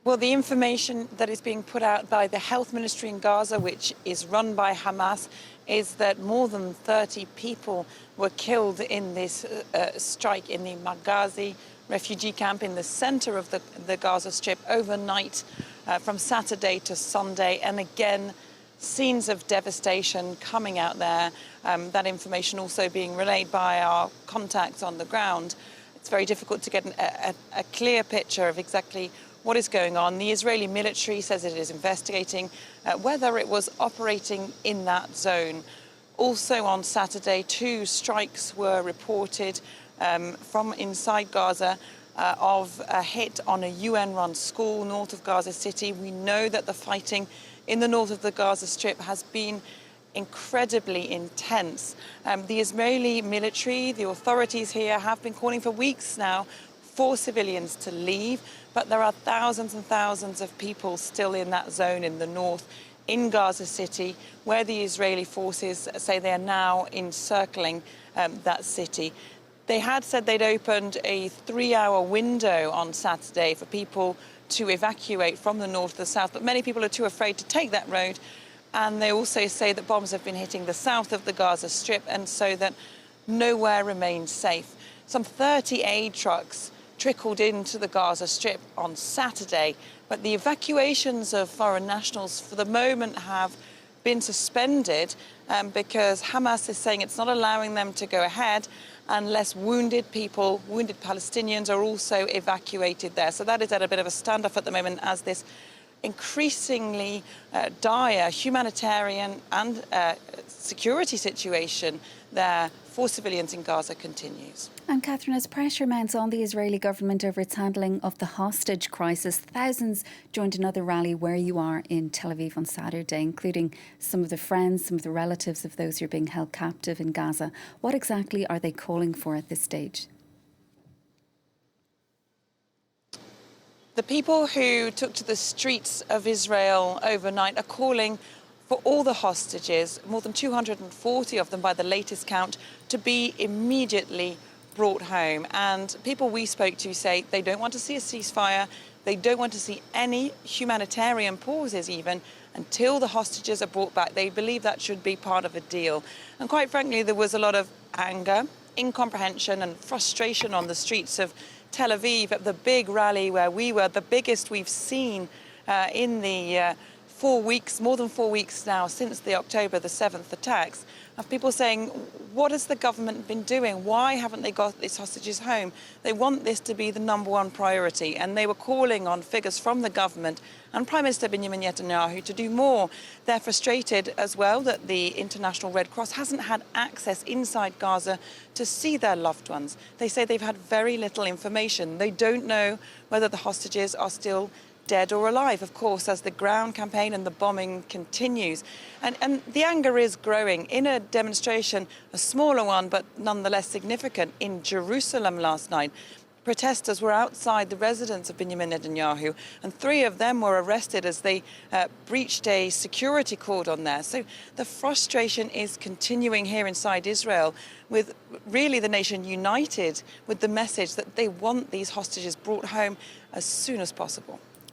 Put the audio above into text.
Well, the information that is being put out by the health ministry in Gaza, which is run by Hamas, is that more than 30 people were killed in this strike in the Maghazi refugee camp in the center of the Gaza Strip overnight from Saturday to Sunday. And again, scenes of devastation coming out there. That information also being relayed by our contacts on the ground. It's very difficult to get a clear picture of exactly what is going on. The Israeli military says it is investigating whether it was operating in that zone. Also on Saturday, 2 strikes were reported from inside Gaza of a hit on a UN-run school north of Gaza City. We know that the fighting in the north of the Gaza Strip has been incredibly intense. The Israeli military, the authorities here, have been calling for weeks now for civilians to leave, but there are thousands and thousands of people still in that zone in the north, in Gaza City, where the Israeli forces say they are now encircling that city. They had said they'd opened a 3-hour window on Saturday for people to evacuate from the north to the south, but many people are too afraid to take that road. And they also say that bombs have been hitting the south of the Gaza Strip, and so that nowhere remains safe. Some 30 aid trucks trickled into the Gaza Strip on Saturday, but the evacuations of foreign nationals for the moment have been suspended because Hamas is saying it's not allowing them to go ahead unless wounded people, wounded Palestinians are also evacuated there. So that is at a bit of a standoff at the moment as this increasingly dire humanitarian and security situation there for civilians in Gaza continues. And Catherine, as pressure mounts on the Israeli government over its handling of the hostage crisis, thousands joined another rally where you are in Tel Aviv on Saturday, including some of the friends, some of the relatives of those who are being held captive in Gaza. What exactly are they calling for at this stage? The people who took to the streets of Israel overnight are calling for all the hostages, more than 240 of them by the latest count, to be immediately brought home. And people we spoke to say they don't want to see a ceasefire, they don't want to see any humanitarian pauses even until the hostages are brought back. They believe that should be part of a deal. And quite frankly, there was a lot of anger, incomprehension and frustration on the streets of Tel Aviv at the big rally where we were, the biggest we've seen in the 4 weeks, more than 4 weeks now since the October the 7th attacks, of people saying, what has the government been doing? Why haven't they got these hostages home? They want this to be the #1 priority. And they were calling on figures from the government and Prime Minister Benjamin Netanyahu to do more. They're frustrated as well that the International Red Cross hasn't had access inside Gaza to see their loved ones. They say they've had very little information. They don't know whether the hostages are still dead or alive, of course, as the ground campaign and the bombing continues. And the anger is growing. In a demonstration, a smaller one, but nonetheless significant, in Jerusalem last night, protesters were outside the residence of Benjamin Netanyahu, and 3 of them were arrested as they breached a security cordon there. So the frustration is continuing here inside Israel, with really the nation united with the message that they want these hostages brought home as soon as possible.